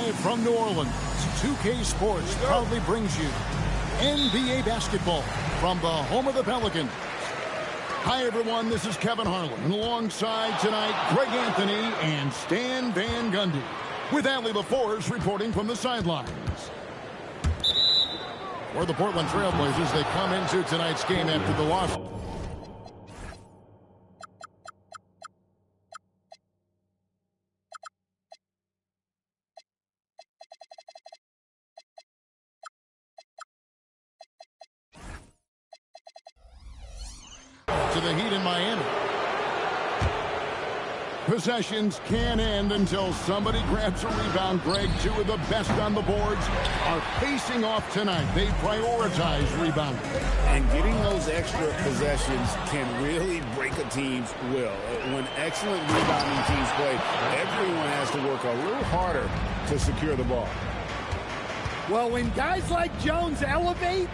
Live from New Orleans, 2K Sports proudly brings you NBA basketball from the home of the Pelicans. Hi, everyone. This is Kevin Harlan. And alongside tonight, Greg Anthony and Stan Van Gundy. With Allie LaForce reporting from the sidelines. For the Portland Trailblazers, they come into tonight's game after the loss. To the Heat in Miami. Possessions can end until somebody grabs a rebound. Greg, two of the best on the boards are facing off tonight. They prioritize rebounding. And getting those extra possessions can really break a team's will. When excellent rebounding teams play, everyone has to work a little harder to secure the ball. Well, when guys like Jones elevate,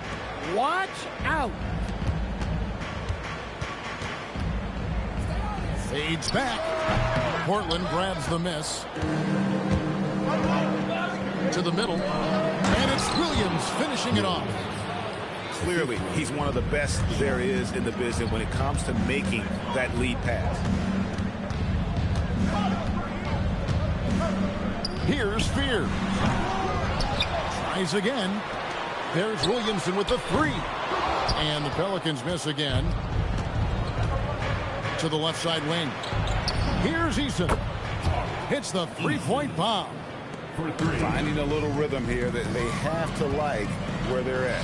watch out. Fades back. Portland grabs the miss. To the middle. And it's Williams finishing it off. Clearly, he's one of the best there is in the business when it comes to making that lead pass. Here's Spears. Tries again. There's Williamson with the three. And the Pelicans miss again. To the left side wing. Here's Eason. Hits the three-point bomb. Finding a little rhythm here that they have to like where they're at.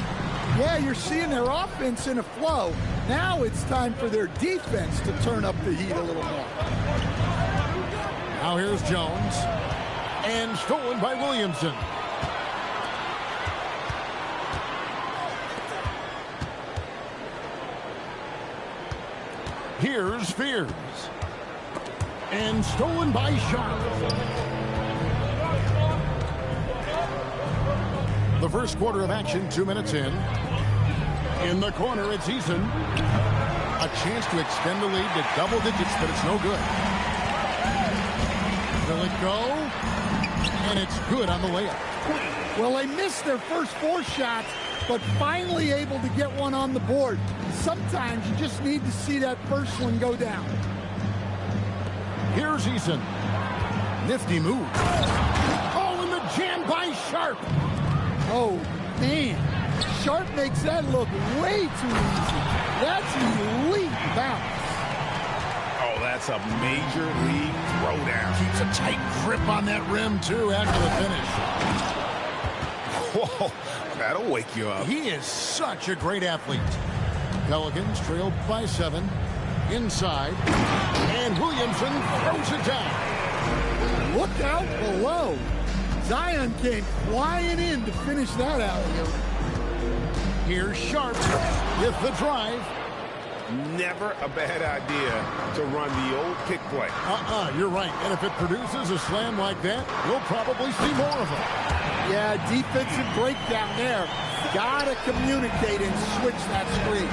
Yeah, you're seeing their offense in a flow. Now it's time for their defense to turn up the heat a little more. Now here's Jones. And stolen by Williamson. Here's Spears. And stolen by Sharp. The first quarter of action, 2 minutes in. In the corner, it's Eason. A chance to extend the lead to double digits, but it's no good. Will it go? And it's good on the layup. Well, they missed their first 4 shots, but finally able to get one on the board. Sometimes you just need to see that first one go down. Here's Eason. Nifty move. Oh, and the jam by Sharp. Oh, man. Sharp makes that look way too easy. That's elite bounce. Oh, that's a major league throwdown. Keeps a tight grip on that rim, too, after the finish. Whoa, that'll wake you up. He is such a great athlete. Pelicans trail by 7. Inside. And Williamson throws it down. Look out below. Zion came flying in to finish that out here. Here's Sharp with the drive. Never a bad idea to run the old pick play. You're right. And if it produces a slam like that, you'll probably see more of them. Yeah, defensive breakdown there. Gotta communicate and switch that screen.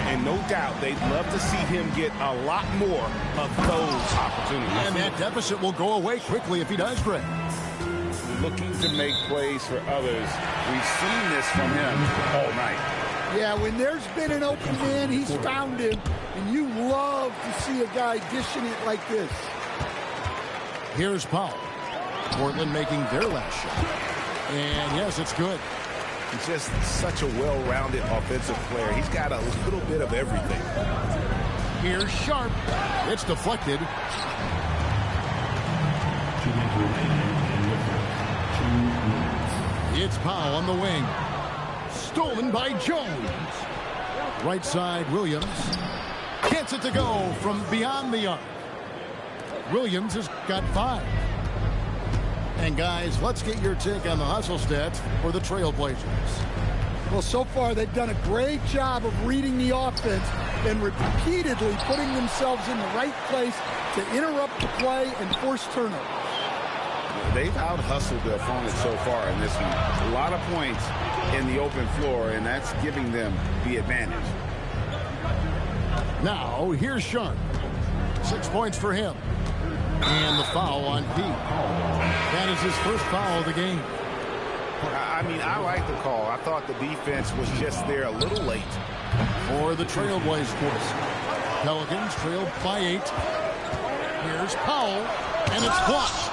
And no doubt they'd love to see him get a lot more of those opportunities. And that deficit will go away quickly if he does, Greg. Looking to make plays for others. We've seen this from him all night. Yeah, when there's been an open man, he's found him. And you love to see a guy dishing it like this. Here's Powell. Portland making their last shot. And yes, it's good. He's just such a well-rounded offensive player. He's got a little bit of everything. Here's Sharp. It's deflected. It's Powell on the wing. Stolen by Jones. Right side, Williams. Gets it to go from beyond the arc. Williams has got 5. And guys, let's get your take on the hustle stats for the Trailblazers. Well, so far they've done a great job of reading the offense and repeatedly putting themselves in the right place to interrupt the play and force turnovers. They've out-hustled their opponent so far in this one. A lot of points in the open floor, and that's giving them the advantage. Now, here's Sharp. 6 points for him. And the foul on Pete. That is his first foul of the game. I mean, I like the call. I thought the defense was just there a little late. For the Trailblazers. Pelicans trailed by 8. Here's Powell, and it's blocked.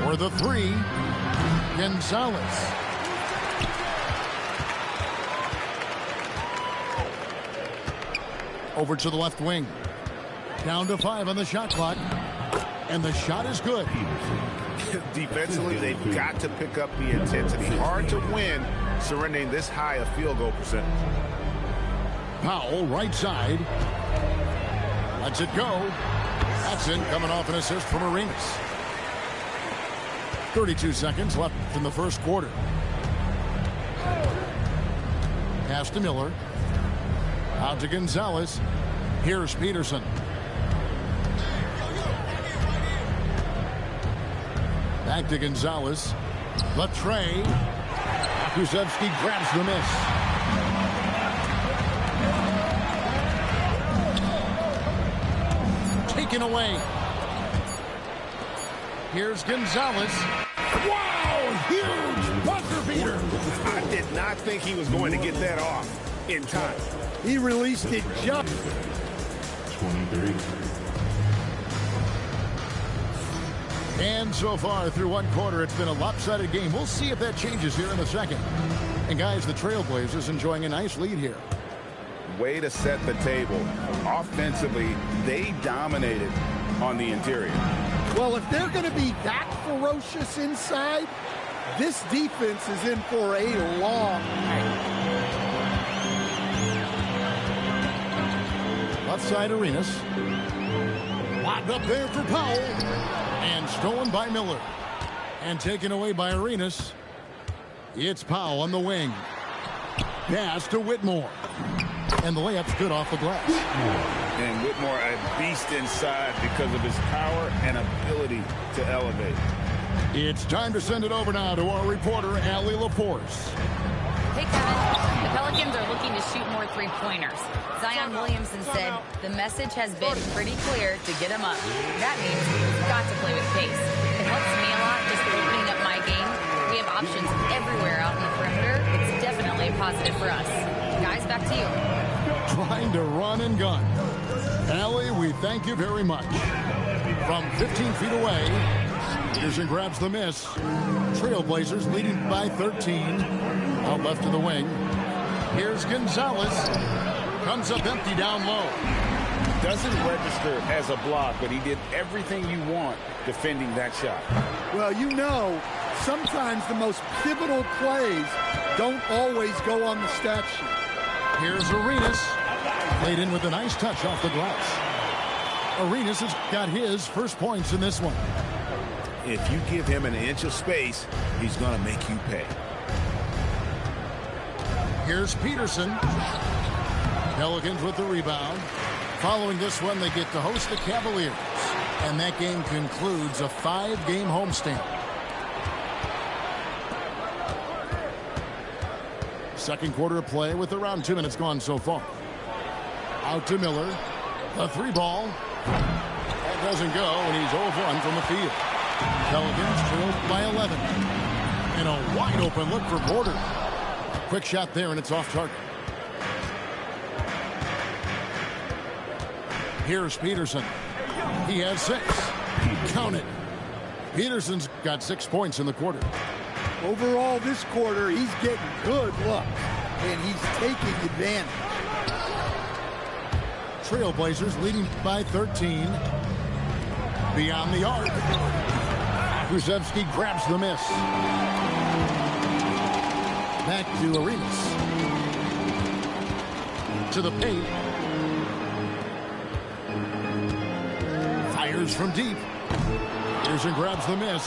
For the 3, Gonzalez. Over to the left wing. Down to 5 on the shot clock. And the shot is good. Defensively, they've got to pick up the intensity. Hard to win surrendering this high a field goal percentage. Powell, right side. Lets it go. That's in, coming off an assist from Arenas. 32 seconds left in the first quarter. Pass to Miller. Out to Gonzalez. Here's Peterson. Back to Gonzalez. Latre. Kuznetsov grabs the miss. Taken away. Here's Gonzalez. Wow! Huge buzzer beater. I did not think he was going to get that off in time. He released it just. 23. And so far through one quarter, it's been a lopsided game. We'll see if that changes here in the second. And guys, the Trailblazers enjoying a nice lead here. Way to set the table. Offensively, they dominated on the interior. Well, if they're going to be that ferocious inside, this defense is in for a long night. Left side Arenas. Locked up there for Powell. And stolen by Miller. And taken away by Arenas. It's Powell on the wing. Pass to Whitmore. And the layup's good off the glass. And Whitmore, a beast inside because of his power and ability to elevate. It's time to send it over now to our reporter, Allie Laporce. Hey, Kevin. The Pelicans are looking to shoot more three-pointers. Zion Williamson said the message has been pretty clear to get him up. That means he's got to play with pace. It helps me a lot just opening up my game. We have options everywhere out in the perimeter. It's definitely a positive for us. Guys, back to you. Trying to run and gun. Allie, we thank you very much. From 15 feet away, Peterson grabs the miss. Trailblazers leading by 13. Out left to the wing. Here's Gonzalez. Comes up empty down low. Doesn't register as a block, but he did everything you want defending that shot. Well, you know, sometimes the most pivotal plays don't always go on the stat sheet. Here's Arenas. Laid in with a nice touch off the glass. Arenas has got his first points in this one. If you give him an inch of space, he's going to make you pay. Here's Peterson. Pelicans with the rebound. Following this one, they get to host the Cavaliers. And that game concludes a 5-game homestand. Second quarter of play with around 2 minutes gone so far. Out to Miller. The 3-ball. That doesn't go, and he's 0 of 1 from the field. Pelicans trailed by 11. And a wide open look for Porter. Quick shot there, and it's off target. Here's Peterson. He has 6. Count it. Peterson's got 6 points in the quarter. Overall, this quarter, he's getting good looks, and he's taking advantage. Trailblazers leading by 13. Beyond the arc. Kuznetsov grabs the miss. Back to Arenas. To the paint. Fires from deep. Peterson grabs the miss.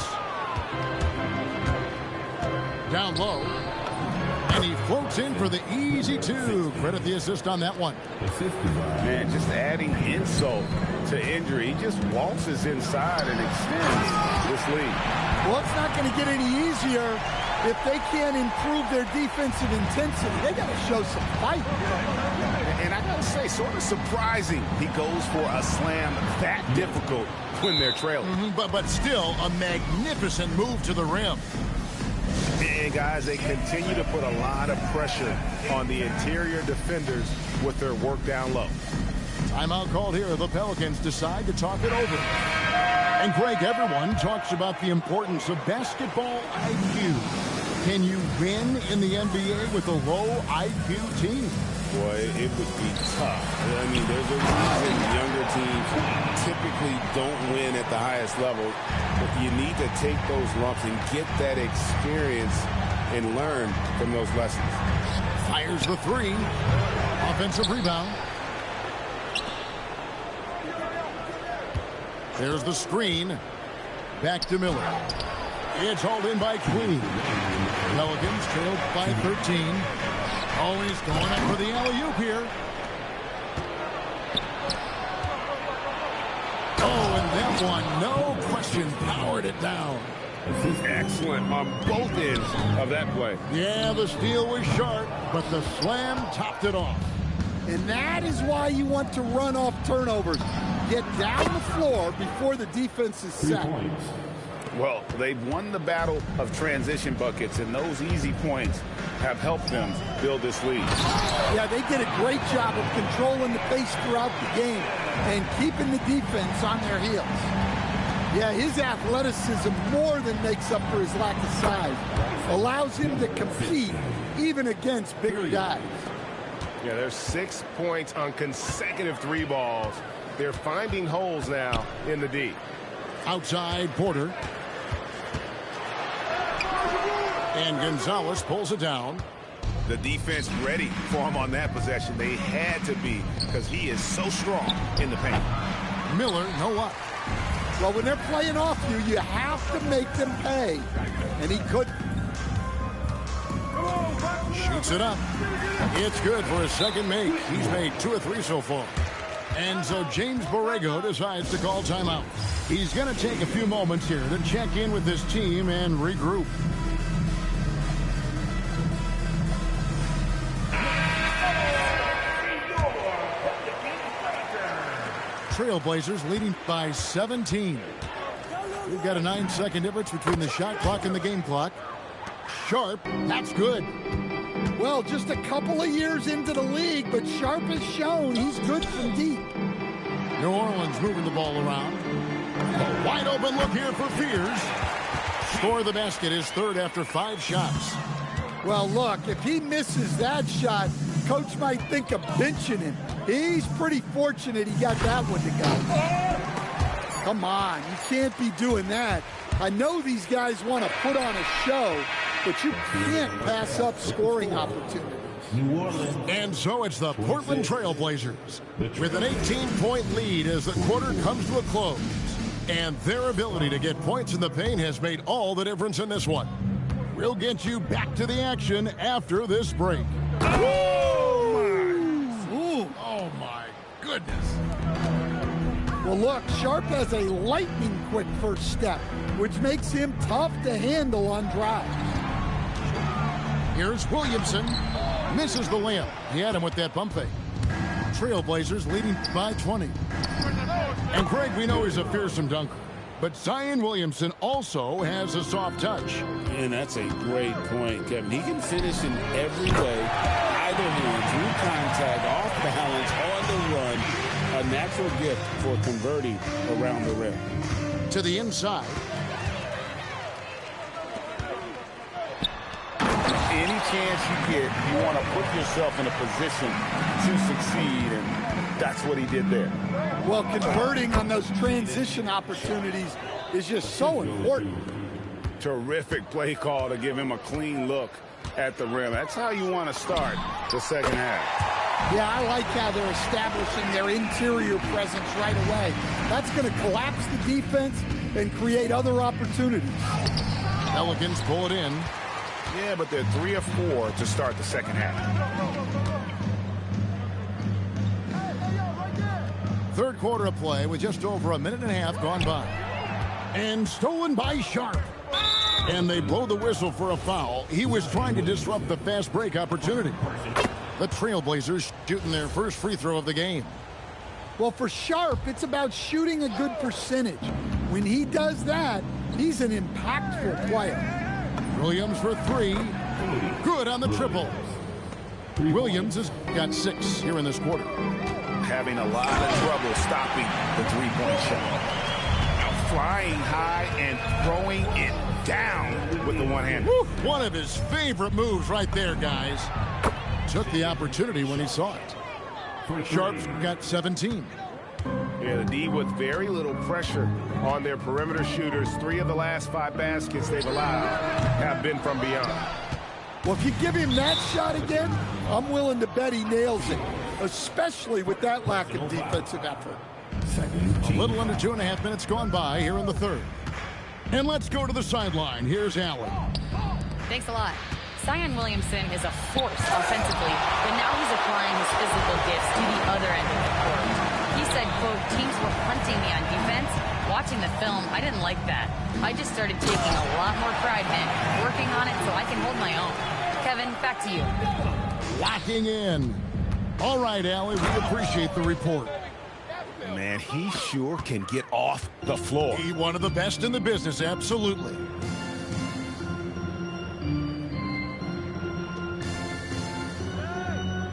Down low. And he floats in for the easy 2. Credit the assist on that one. Man, just adding insult to injury. He just waltzes inside and extends this lead. Well, it's not going to get any easier If they can't improve their defensive intensity, they got to show some fight. And I got to say, sort of surprising he goes for a slam that difficult when they're trailing. But still a magnificent move to the rim. And guys, they continue to put a lot of pressure on the interior defenders with their work down low. Timeout called here. The Pelicans decide to talk it over. And Greg, everyone talks about the importance of basketball IQ. Can you win in the NBA with a low IQ team? Boy, it would be tough. I mean, there's a reason younger teams typically don't win at the highest level. But you need to take those lumps and get that experience and learn from those lessons. Fires the three. Offensive rebound. There's the screen. Back to Miller. It's hauled in by Queen. Pelicans trailed by 13. Always going up for the alley-oop here. Oh, and that one, no question, powered it down. Excellent on both ends of that play. Yeah, the steal was sharp, but the slam topped it off. And that is why you want to run off turnovers. Get down the floor before the defense is set. Well, they've won the battle of transition buckets, and those easy points have helped them build this lead. Yeah, they did a great job of controlling the pace throughout the game and keeping the defense on their heels. Yeah, his athleticism more than makes up for his lack of size. Allows him to compete even against bigger guys. Yeah, there's 6 points on consecutive three balls. They're finding holes now in the D. Outside Porter. And Gonzalez pulls it down. The defense ready for him on that possession. They had to be, because he is so strong in the paint. Miller, no up. Well, when they're playing off you, you have to make them pay. And he couldn't. Shoots it up. It's good for a second make. He's made 2 of 3 so far. And so James Borrego decides to call timeout. He's going to take a few moments here to check in with his team and regroup. Trailblazers leading by 17. We've got a 9-second difference between the shot clock and the game clock. Sharp, that's good. Well, just a couple of years into the league, but Sharp has shown he's good from deep. New Orleans moving the ball around. A wide open look here for Fears. Score the basket, his third after 5 shots. Well, look, if he misses that shot, coach might think of benching him. He's pretty fortunate he got that one to go. Come on, you can't be doing that. I know these guys want to put on a show, but you can't pass up scoring opportunities. And so it's the Portland Trailblazers with an 18-point lead as the quarter comes to a close. And their ability to get points in the paint has made all the difference in this one. We'll get you back to the action after this break. Oh, my goodness. Well, look, Sharp has a lightning-quick first step, which makes him tough to handle on drives. Here's Williamson. Misses the layup. He had him with that bump fake. Trailblazers leading by 20. And Greg, we know he's a fearsome dunker, but Zion Williamson also has a soft touch. And that's a great point, Kevin. He can finish in every way, either hand, through contact, off balance, on the run. A natural gift for converting around the rim. To the inside. Any chance you get, you want to put yourself in a position to succeed, and that's what he did there. Well, converting on those transition opportunities is just so important. Terrific play call to give him a clean look at the rim. That's how you want to start the second half. Yeah, I like how they're establishing their interior presence right away. That's going to collapse the defense and create other opportunities. Pelicans pull it in. Yeah, but they're 3 of 4 to start the second half. Third quarter of play with just over a minute and a half gone by. And stolen by Sharp. And they blow the whistle for a foul. He was trying to disrupt the fast break opportunity. The Trailblazers shooting their first free throw of the game. Well, for Sharp, it's about shooting a good percentage. When he does that, he's an impactful player. Williams for three. Good on the triple. Williams has got 6 here in this quarter. Having a lot of trouble stopping the three-point shot. Now flying high and throwing it down with the one hand. One of his favorite moves right there, guys. Took the opportunity when he saw it. Sharp's got 17. Yeah, the D with very little pressure on their perimeter shooters. 3 of the last 5 baskets they've allowed have been from beyond. Well, if you give him that shot again, I'm willing to bet he nails it, especially with that lack of defensive effort. A little under 2.5 minutes gone by here in the third. And let's go to the sideline. Here's Allen. Thanks a lot. Zion Williamson is a force offensively, but now he's applying his physical gifts to the other end of the court. He said, quote, teams were hunting me on defense. Watching the film, I didn't like that. I just started taking a lot more pride in it, working on it so I can hold my own. Kevin, back to you. Locking in. All right, Allie, we appreciate the report. Man, he sure can get off the floor. He's one of the best in the business, absolutely.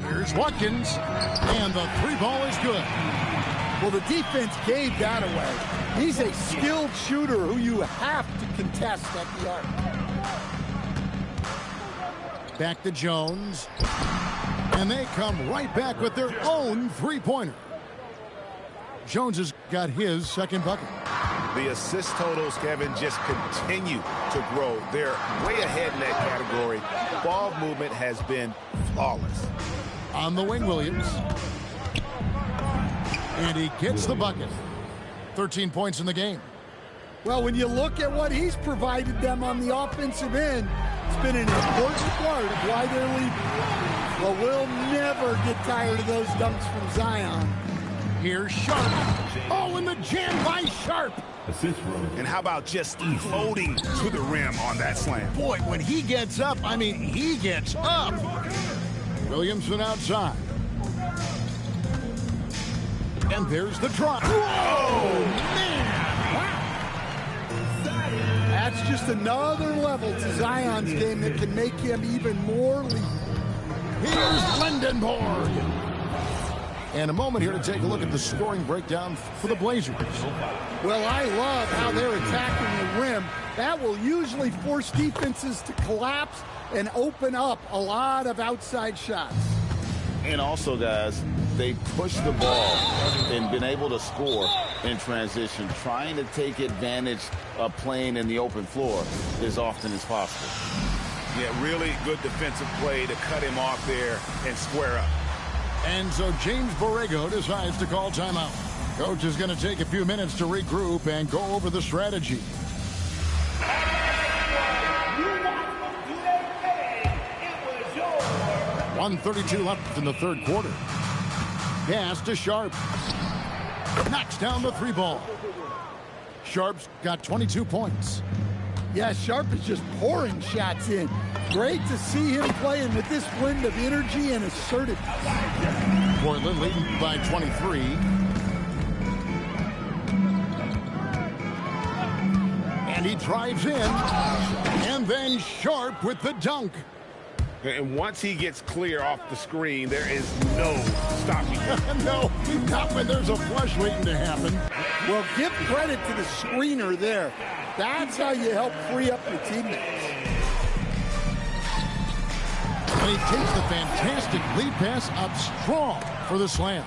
Here's Watkins, and the 3-ball is good. Well, the defense gave that away. He's a skilled shooter who you have to contest at the arc. Back to Jones. And they come right back with their own 3-pointer. Jones has got his second bucket. The assist totals, Kevin, just continue to grow. They're way ahead in that category. Ball movement has been flawless. On the wing, Williams. And he gets the bucket. 13 points in the game. Well, when you look at what he's provided them on the offensive end, it's been an important part of why they're leading. Well, we'll never get tired of those dunks from Zion. Here's Sharp. Oh, and the jam by Sharp. And how about just floating to the rim on that slam? Boy, when he gets up, I mean, he gets up. Williamson outside. And there's the drop. Whoa, man. That's just another level to Zion's game that can make him even more lethal. Here's Lindenborg. And a moment here to take a look at the scoring breakdown for the Blazers. Well, I love how they're attacking the rim. That will usually force defenses to collapse and open up a lot of outside shots. And also, guys, they pushed the ball and been able to score in transition, trying to take advantage of playing in the open floor as often as possible. Yeah, really good defensive play to cut him off there and square up. And so James Borrego decides to call timeout. Coach is going to take a few minutes to regroup and go over the strategy. 1:32 left in the third quarter. Pass to Sharp. Knocks down the 3-ball. Sharp's got 22 points. Yeah, Sharp is just pouring shots in. Great to see him playing with this blend of energy and assertiveness. Portland leading by 23. And he drives in. And then Sharp with the dunk. And once he gets clear off the screen, there is no stopping him. No, not when there's a flush waiting to happen. Well, give credit to the screener there. That's how you help free up your teammates. And he takes the fantastic lead pass up strong for the slam.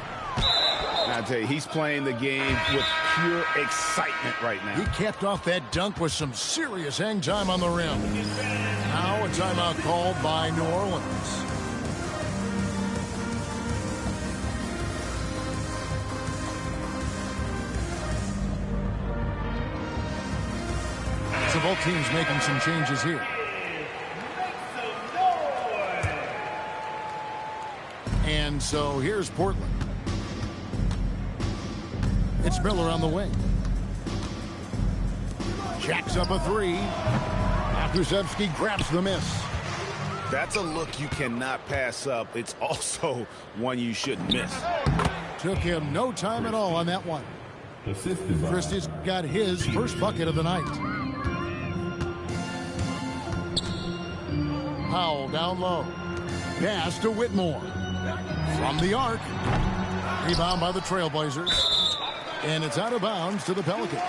I tell you, he's playing the game with pure excitement right now. He capped off that dunk with some serious hang time on the rim. Now a timeout called by New Orleans. So both teams making some changes here. And so here's Portland. It's Miller on the wing. Jacks up a 3. Pokusevski grabs the miss. That's a look you cannot pass up. It's also one you shouldn't miss. Took him no time at all on that one. Christie's got his first bucket of the night. Powell down low. Pass to Whitmore. From the arc. Rebound by the Trailblazers. And it's out of bounds to the Pelicans.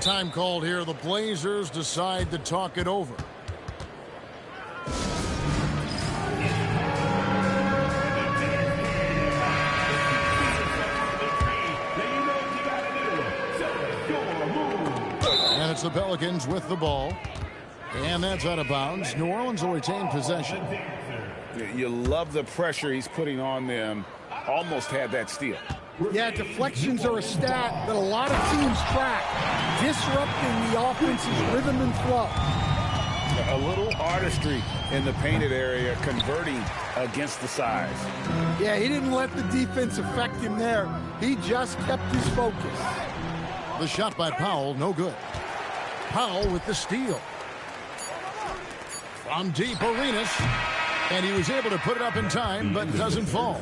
Time called here. The Blazers decide to talk it over. And it's the Pelicans with the ball. And that's out of bounds. New Orleans will retain possession. You love the pressure he's putting on them. Almost had that steal. Yeah, deflections are a stat that a lot of teams track, disrupting the offense's rhythm and flow. A little artistry in the painted area, converting against the size. Yeah, he didn't let the defense affect him there. He just kept his focus. The shot by Powell, no good. Powell with the steal. From deep, Arenas. And he was able to put it up in time, but doesn't fall.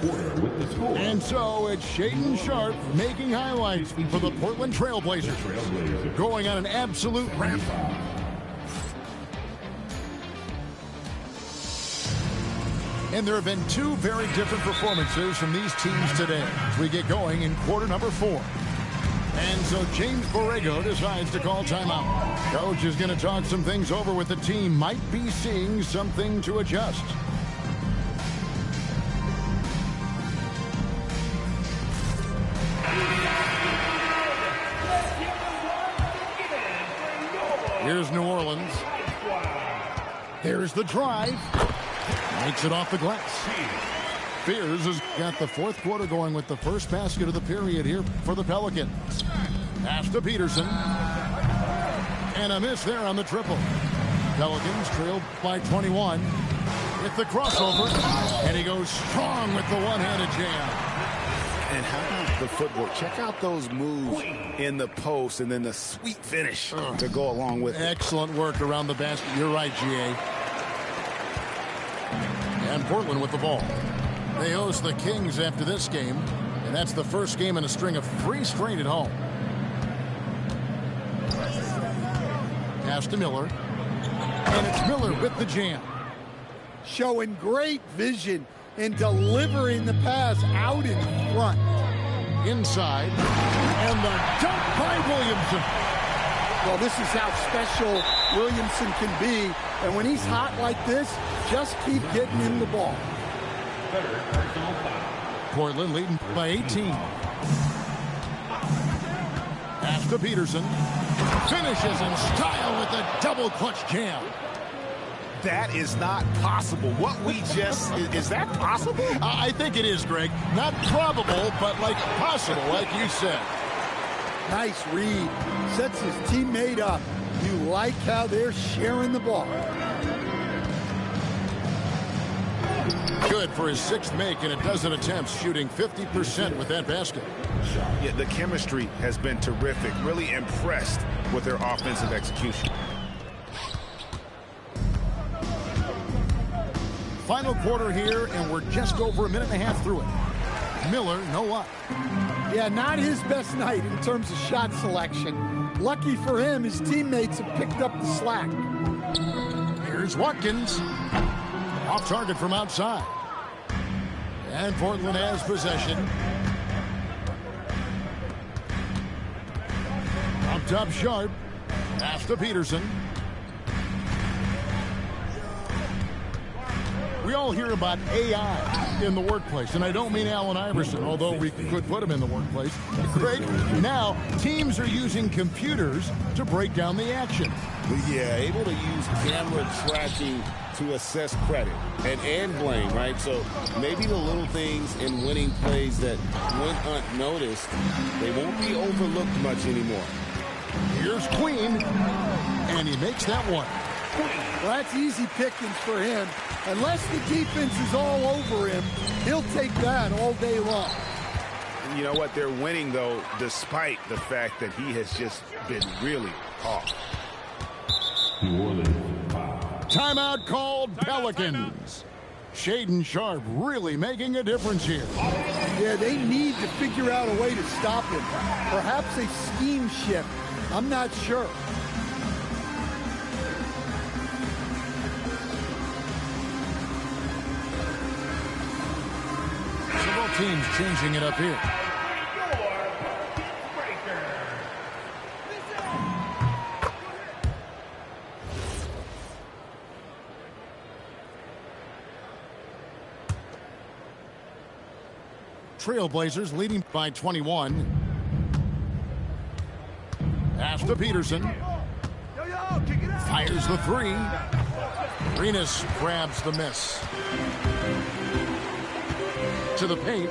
And so it's Shaedon Sharpe making highlights for the Portland Trailblazers. Going on an absolute ramp. And there have been two very different performances from these teams today as we get going in quarter number 4. And so James Borrego decides to call timeout. Coach is going to talk some things over with the team. Might be seeing something to adjust. Here's New Orleans. There's the drive. Makes it off the glass. Fears has got the fourth quarter going with the first basket of the period here for the Pelicans. Pass to Peterson. And a miss there on the triple. Pelicans trailed by 21 with the crossover. And he goes strong with the one-handed jam. And how about the footwork? Check out those moves in the post and then the sweet finish to go along with it. Excellent work around the basket. You're right, G.A. And Portland with the ball. They host the Kings after this game, and that's the first game in a string of 3 straight at home. Pass to Miller. And it's Miller with the jam. Showing great vision and delivering the pass out in front. Inside. And the dunk by Williamson. Well, this is how special Williamson can be. And when he's hot like this, just keep getting him the ball. Portland leading by 18. Pass to Peterson. Finishes in style with a double clutch jam. That is not possible. What we just, is that possible? I think it is, Greg. Not probable, but like possible, like you said. Nice read. Sets his teammate up. You like how they're sharing the ball. Good for his 6th make in a dozen attempts, shooting 50% with that basket. Yeah, the chemistry has been terrific. Really impressed with their offensive execution. Final quarter here, and we're just over a minute and a half through it. Miller, no luck. Yeah, not his best night in terms of shot selection. Lucky for him, his teammates have picked up the slack. Here's Watkins. Off target from outside. And Portland has possession. Up top, Sharpe. Pass to Peterson. We all hear about AI in the workplace, and I don't mean Allen Iverson, although we could put him in the workplace. Greg, now teams are using computers to break down the action. Yeah, able to use camera tracking to assess credit and blame, right? So maybe the little things in winning plays that went unnoticed, they won't be overlooked much anymore. Here's Queen, and he makes that one. Well, that's easy pickings for him. Unless the defense is all over him, he'll take that all day long. You know what? They're winning, though, despite the fact that he has just been really off. New Orleans, 5. Timeout called Pelicans. Shaedon Sharpe really making a difference here. Yeah, they need to figure out a way to stop him. Perhaps a scheme shift. I'm not sure. Several teams changing it up here. Trailblazers leading by 21. Pass to Peterson. Fires the three. Arenas grabs the miss. To the paint.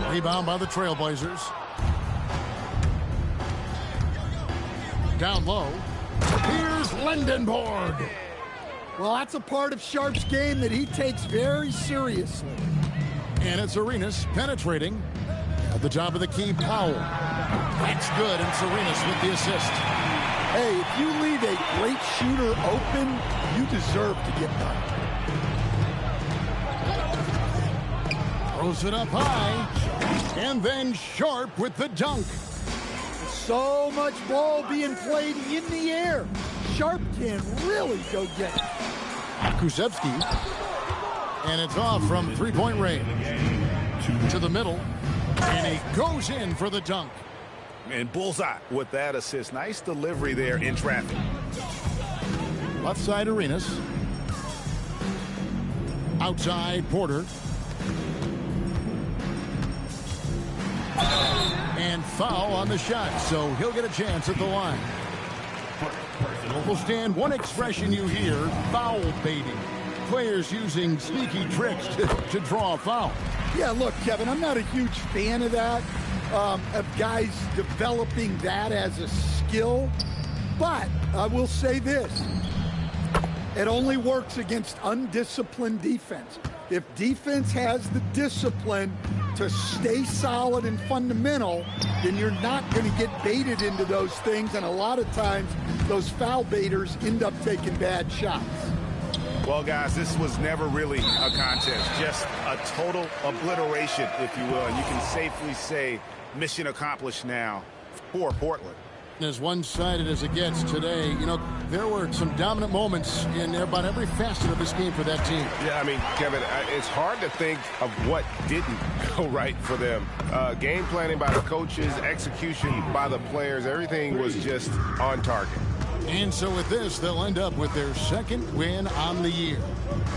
Rebound by the Trailblazers. Down low. Here's Lindenborg. Well, that's a part of Sharpe's game that he takes very seriously. And it's Arenas penetrating. At the top of the key, Powell. That's good, and it's Arenas with the assist. Hey, if you leave a great shooter open, you deserve to get done. Throws it up high. And then Sharpe with the dunk. So much ball being played in the air. Sharpe can really go get it. Kusevsky. And it's off from three-point range. To the middle. And he goes in for the dunk. And bullseye with that assist. Nice delivery there in traffic. Left side Arenas. Outside Porter. And foul on the shot, so he'll get a chance at the line. Will stand one expression you hear, foul baiting. Players using sneaky tricks to draw a foul. Yeah, look, Kevin, I'm not a huge fan of that, of guys developing that as a skill. But I will say this. It only works against undisciplined defense. If defense has the discipline to stay solid and fundamental, then you're not going to get baited into those things. And a lot of times, those foul baiters end up taking bad shots. Well, guys, this was never really a contest, just a total obliteration, if you will. And you can safely say mission accomplished now for Portland. As one-sided as it gets today, you know, there were some dominant moments in about every facet of this game for that team. Yeah, I mean, Kevin, it's hard to think of what didn't go right for them. Game planning by the coaches, execution by the players, everything was just on target. And so with this, they'll end up with their second win on the year.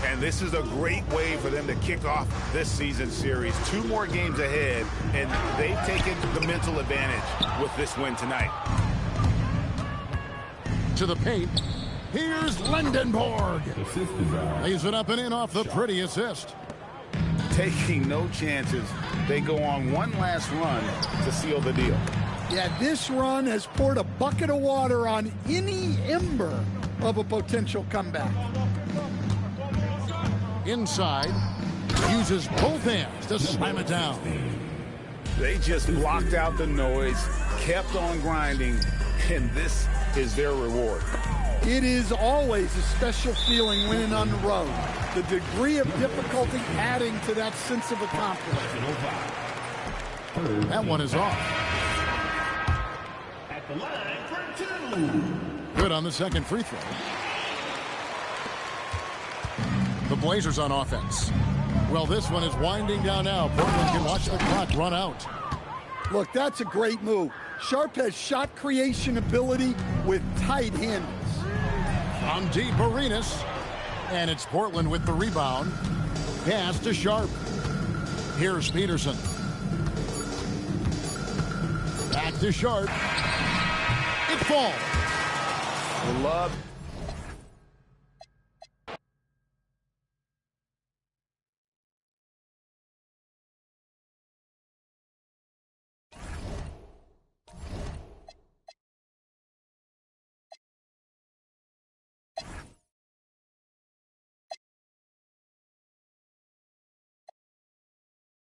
And this is a great way for them to kick off this season series. 2 more games ahead, and they've taken the mental advantage with this win tonight. To the paint. Here's Lindenborg. Lays it up and in off the pretty assist. Taking no chances. They go on one last run to seal the deal. Yeah, this run has poured a bucket of water on any ember of a potential comeback. Inside. Uses both hands to slam it down. They just blocked out the noise, kept on grinding, and this is their reward. It is always a special feeling winning on the road. The degree of difficulty adding to that sense of accomplishment. That one is off. At the line for 2. Good on the second free throw. The Blazers on offense. Well, this one is winding down now. Portland can watch the clock run out. Look, that's a great move. Sharpe has shot creation ability with tight handles. On deep, Arenas. And it's Portland with the rebound. Pass to Sharpe. Here's Peterson. Back to Sharpe. It falls. Love